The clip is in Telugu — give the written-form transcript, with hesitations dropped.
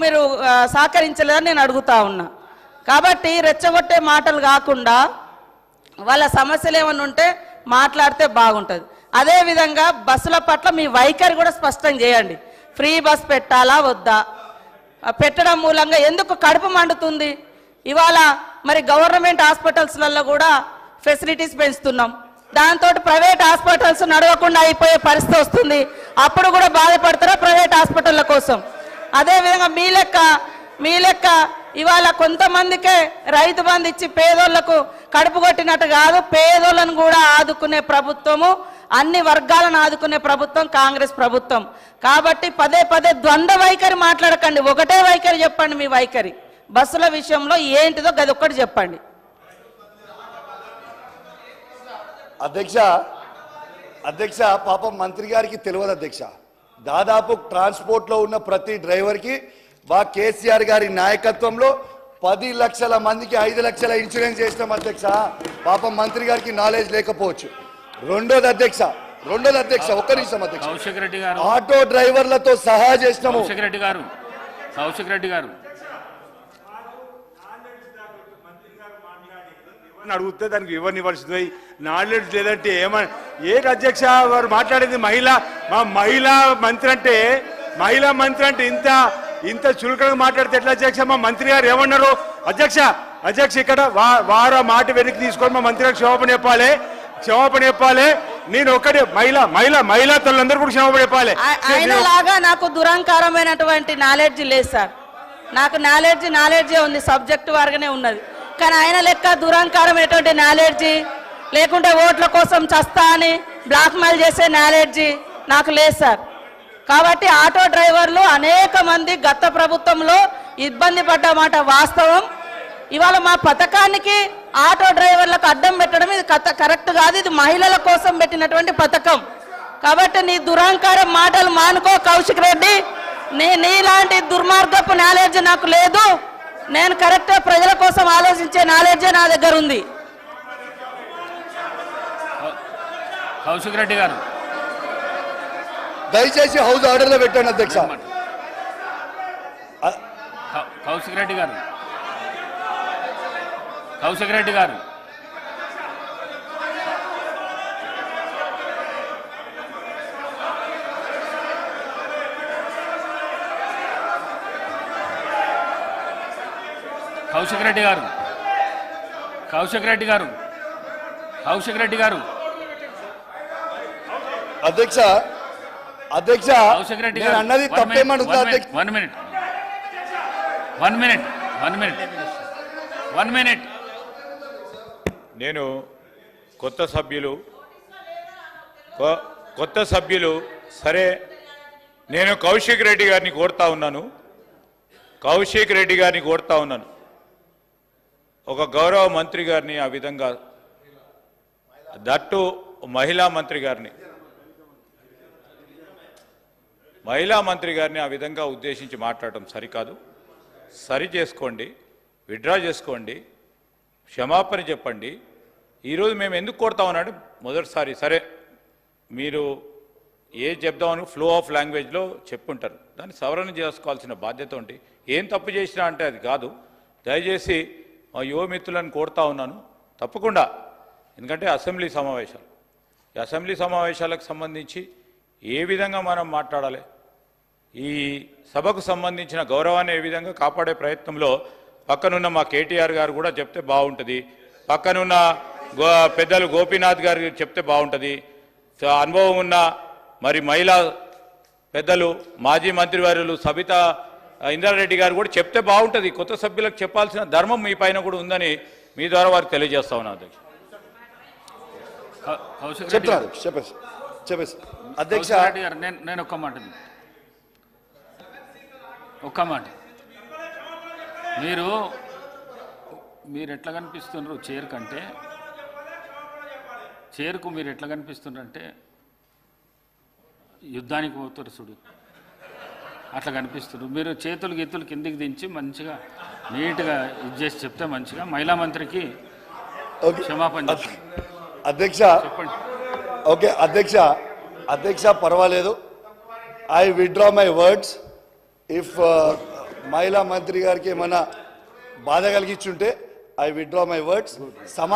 మీరు సహకరించలేదని నేను అడుగుతా ఉన్నా. కాబట్టి రెచ్చగొట్టే మాటలు కాకుండా వాళ్ళ సమస్యలు ఏమైనా ఉంటే మాట్లాడితే బాగుంటుంది. అదేవిధంగా బస్సుల పట్ల మీ వైఖరి కూడా స్పష్టం చేయండి. ఫ్రీ బస్ పెట్టాలా వద్దా? పెట్టడం మూలంగా ఎందుకు కడుపు మండుతుంది? ఇవాళ మరి గవర్నమెంట్ హాస్పిటల్స్లలో కూడా ఫెసిలిటీస్ పెంచుతున్నాం, దాంతో ప్రైవేట్ హాస్పిటల్స్ నడవకుండా అయిపోయే పరిస్థితి వస్తుంది. అప్పుడు కూడా బాధపడతారా ప్రైవేట్ హాస్పిటళ్ళ కోసం? అదేవిధంగా మీ లెక్క ఇవాళ కొంతమందికే రైతు బంధు ఇచ్చి పేదోళ్లకు కడుపు కొట్టినట్టు కాదు, పేదోళ్ళను కూడా ఆదుకునే ప్రభుత్వము, అన్ని వర్గాలను ఆదుకునే ప్రభుత్వం కాంగ్రెస్ ప్రభుత్వం. కాబట్టి పదే పదే ద్వంద్వ వైఖరి మాట్లాడకండి, ఒకటే వైఖరి చెప్పండి. మీ వైఖరి బస్సుల విషయంలో ఏంటిదో గది ఒక్కటి చెప్పండి. అధ్యక్ష పాపం మంత్రి గారికి తెలియదు అధ్యక్ష. దాదాపు ట్రాన్స్పోర్ట్లో ఉన్న ప్రతి డ్రైవర్కి కేసీఆర్ గారి నాయకత్వంలో 10 లక్షల మందికి 5 లక్షల ఇన్సూరెన్స్ చేసినాం అధ్యక్ష. పాపం మంత్రి గారికి నాలెడ్జ్ లేకపోవచ్చు. రెండోది అధ్యక్ష ఒక్క నిమిషం అధ్యక్ష, ఆటో డ్రైవర్లతో సహా చేసినాము. కౌశిక్ రెడ్డి గారు అడిగితే దానికి వివరణ నాలెడ్జ్ లేదంటే ఏంటి అధ్యక్ష వారు మాట్లాడేది? మహిళా మంత్రి అంటే ఇంత చులకనగా మాట్లాడితే ఎట్లా అధ్యక్ష? మా మంత్రి గారు ఏమన్నారు అధ్యక్ష ఇక్కడ వారు మాట వెనక్కి తీసుకొని మా మంత్రి గారు క్షమాపణ చెప్పాలి. నేను ఒకటి మహిళా తల్లందరూ కూడా క్షమాపణ చెప్పాలి. ఆయన లాగా నాకు దురహంకారమైనటువంటి నాలెడ్జ్ లేదు సార్. నాకు నాలెడ్జే ఉంది, సబ్జెక్ట్ వారుగానే ఉన్నది. కానీ ఆయన లెక్క దురహంకారమైనటువంటి నాలెడ్జి లేకుంటే ఓట్ల కోసం చస్తా అని బ్లాక్మెయిల్ చేసే నాలెడ్జి నాకు లేదు సార్. కాబట్టి ఆటో డ్రైవర్లు అనేక మంది గత ప్రభుత్వంలో ఇబ్బంది పడ్డమాట వాస్తవం. ఇవాళ మా పథకానికి ఆటో డ్రైవర్లకు అడ్డం పెట్టడం ఇది కరెక్ట్ కాదు. ఇది మహిళల కోసం పెట్టినటువంటి పథకం. కాబట్టి నీ దురహంకారం మాటలు మానుకో కౌశిక్ రెడ్డి. నీలాంటి దుర్మార్గపు నాలెడ్జ్ నాకు లేదు. నేను కరెక్ట్ ప్రజల కోసం ఆలోచించే నాలెడ్జే నా దగ్గర ఉంది. కౌశిక్ రెడ్డి గారు దయచేసి హౌస్ ఆర్డర్ లో పెట్టండి అధ్యక్ష. కౌశిక్ రెడ్డి గారు కౌశిక్ రెడ్డి గారు కౌశిక్ రెడ్డి గారు కౌశిక్ రెడ్డి గారు కౌశిక్ రెడ్డి గారు అధ్యక్ష కౌశిక్ రెడ్డి గారు అన్నది తప్పేమనుందా? One minute. నేను కొత్త సభ్యులు సరే, నేను కౌశిక్ రెడ్డి గారిని కోరుతా ఉన్నాను. ఒక గౌరవ మంత్రి గారిని ఆ విధంగా, దట్టు మహిళా మంత్రి గారిని ఆ విధంగా ఉద్దేశించి మాట్లాడటం సరికాదు. సరి చేసుకోండి, విత్డ్రా చేసుకోండి, క్షమాపణ చెప్పండి. ఈరోజు మేము ఎందుకు కోరుతామన్నాడు మొదటిసారి. సరే, మీరు చెప్దామని ఫ్లో ఆఫ్ లాంగ్వేజ్లో చెప్పుంటారు, దాన్ని సవరణ చేసుకోవాల్సిన బాధ్యత ఉంది. ఏం తప్పు చేసినా అంటే అది కాదు. దయచేసి మా యువ మిత్రులను కోరుతా ఉన్నాను తప్పకుండా, ఎందుకంటే ఈ అసెంబ్లీ సమావేశాలకు సంబంధించి ఏ విధంగా మనం మాట్లాడాలి, ఈ సభకు సంబంధించిన గౌరవాన్ని ఏ విధంగా కాపాడే ప్రయత్నంలో పక్కనున్న మా కేటీఆర్ గారు కూడా చెప్తే బాగుంటుంది, పక్కనున్న పెద్దలు గోపీనాథ్ గారు చెప్తే బాగుంటుంది, అనుభవం ఉన్న మరి మహిళా పెద్దలు మాజీ మంత్రివర్యులు సబితా ఇంద్రారెడ్డి గారు కూడా చెప్తే బాగుంటుంది. కొత్త సభ్యులకు చెప్పాల్సిన ధర్మం మీ పైన కూడా ఉందని మీ ద్వారా వారికి తెలియజేస్తా ఉన్నా అధ్యక్ష. అధ్యక్ష నేను ఒక్క మాట మీరు ఎట్లా కనిపిస్తున్నారు చేరుకు మీరు ఎట్లా కనిపిస్తున్నారంటే యుద్ధానికి పోతారు చూడు, అట్లా కనిపిస్తున్నారు. మీరు చేతులు గీతులు కిందికి దించి మంచిగా నీట్గా ఇది చేసి చెప్తే మంచిగా మహిళా మంత్రికి క్షమాపణ చెప్పండి. చెప్పండి. ఓకే అధ్యక్ష పర్వాలేదు. I withdraw my words. If మహిళా మంత్రి గారికి ఏమైనా బాధ కలిగించుంటే ఐ విత్డ్రా మై వర్డ్స్.